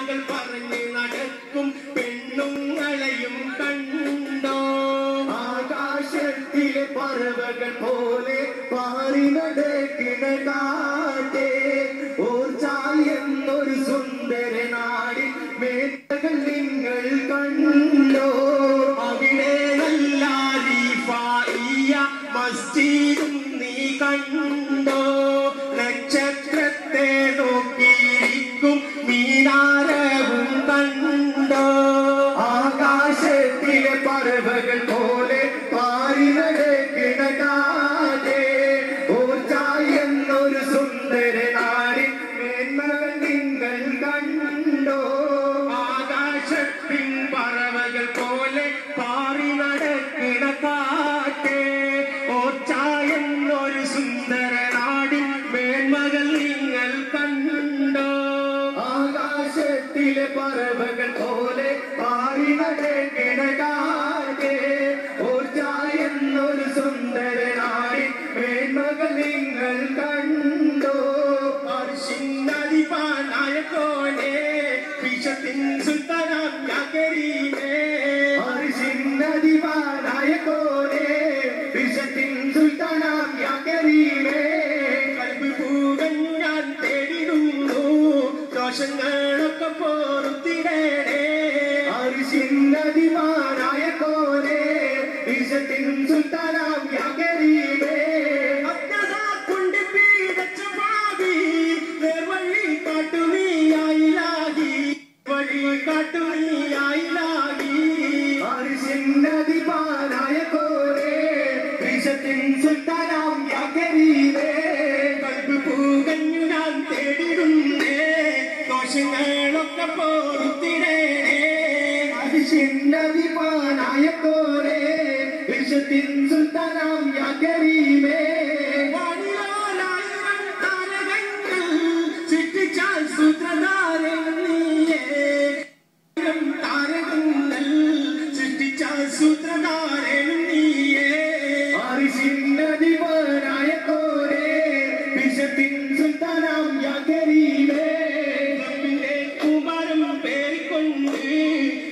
കഥകൾ പറഞ്ഞ് നടക്കും പെണ്ണുങ്ങളെയും കണ്ടോ ആകാശത്തിലെ പറവകൾ പോലെ പാറി നടക്കിണ കാറ്റേ ഓർച്ചായെന്നൊരു സുന്ദര നാടിൽ മേത്തകൾ നിങ്ങൾ കണ്ടോ അവിടെ നല്ല മസ്ജിദും നീ കണ്ടോ നക്ഷത്രത്തെ നോക്കിയിരിക്കും മീനാരവും കണ്ടോ ആകാശത്തിലെ പറവകൾ പോലെ പാറി നടക്കിണ കാറ്റേ ഓർച്ചായെന്നൊരു സുന്ദര നാടിൽ മേന്മകൾ നിങ്ങൾ കണ്ടോ ആകാശത്തിൻ പറവകൾ പോലെ പാറി നടക്കിണ കാറ്റേ ഓർച്ചായെന്നൊരു സുന്ദര നാടിൽ മേന്മകൾ നിങ്ങൾ കണ്ടോ ആകാശത്തിലെ പറവകൾ പോലെ പാറി നടക്കിണ കാറ്റേ ഓർച്ചായെന്നൊരു സുന്ദര നാടിൽ മേന്മകൾ നിങ്ങൾ കണ്ടോ അർശിന്നധിപനായ കോനെ വിഷത്തിൻ സുൽത്താനാം യാ കരീമേ അർശിന്നധിപനായ കോനെ വിഷത്തിൻ സുൽത്താനാം യാ കരീമേ കൽബ് പൂവൻ ഞാൻ തേടിടുന്നു ദോഷങ്ങളൊക്കെ പൊറുത്തിടേണേ അർശിന്നധിപനായ കോനെ വിഷത്തിൻ സുൽത്താനാം യാ കരീമേ അജ്ഞത പീഡച്ച പാപി നേർവഴി കാട്ടുനീയായിലാകി വഴി കാട്ടുനീയായിലാകി അർശിന്നധിപനായ കോനെ വിഷത്തിൻ സുൽത്താനാം യാ കരീമേ കൽബ് പൂകഞ്ഞു ഞാൻ തേടിടുന്നേ ദോഷങ്ങളൊക്കെ പൊറുത്തിടേണേ അർശിന്നധിപനായ കോനെ വിഷത്തിൻ സുൽത്താനാം യാ കരീമേ വാണിലാലായിരം താരകങ്ങൾ സൃഷ്ടിച്ചാൽ സൂത്രധാരൻ നീയേ താരകങ്ങൾ സൃഷ്ടിച്ചാൽ സൂത്രധാരൻ നീയേ അർശിന്നധിപനായ കോനെ വിഷത്തിൻ സുൽത്താനാം യാ കരീമേ കുമാരം പേരിക്കൊണ്ട്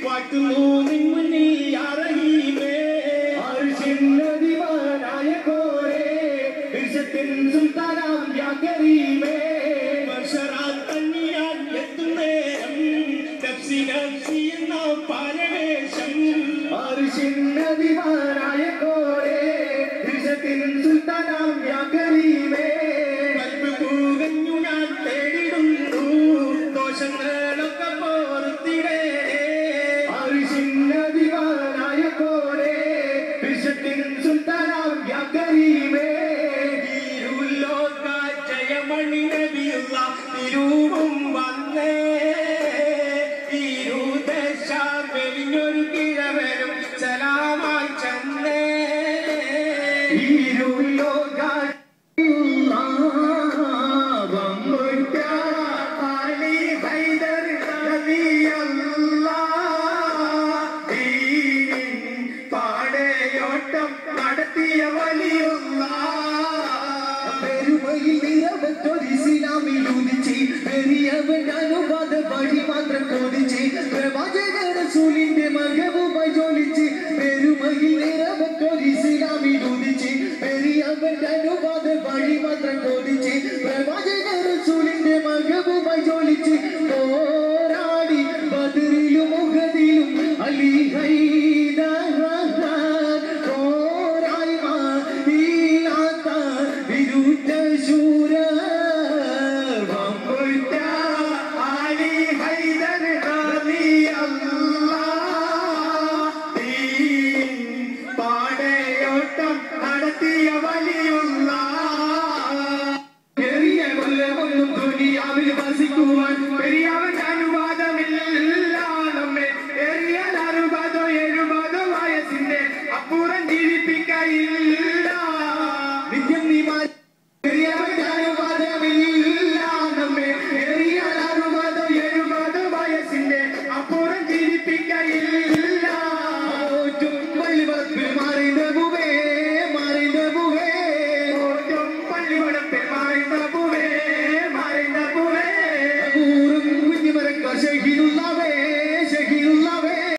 വാട്ടുന്നു നിൻ മുന്നിൽ യാ റഹീമേ അർശിന്നധിപനായ കോനെ വിഷത്തിൻ സുൽത്താനാം യാ കരീമേ മഹ്ശറാൻ തന്നിയാൻ എത്തുന്നേരം നഫ്സി നഫ്സി എന്ന പരവേശം അർശിന്നധിപനായ കോനെ വിഷത്തിൻ സുൽത്താനാം യാ കരീമേ കൽബ് പൂകഞ്ഞു ഞാൻ തേടിടുന്നു ദോഷങ്ങളൊക്കെ പൊറുത്തിടേണേ അർശിന്നധിപനായ കോനെ വിഷത്തിൻ സുൽത്താനാം യാ കരീമേ തിരുലോക ജയമണി നബിയുള്ള തിരുവും വന്നേ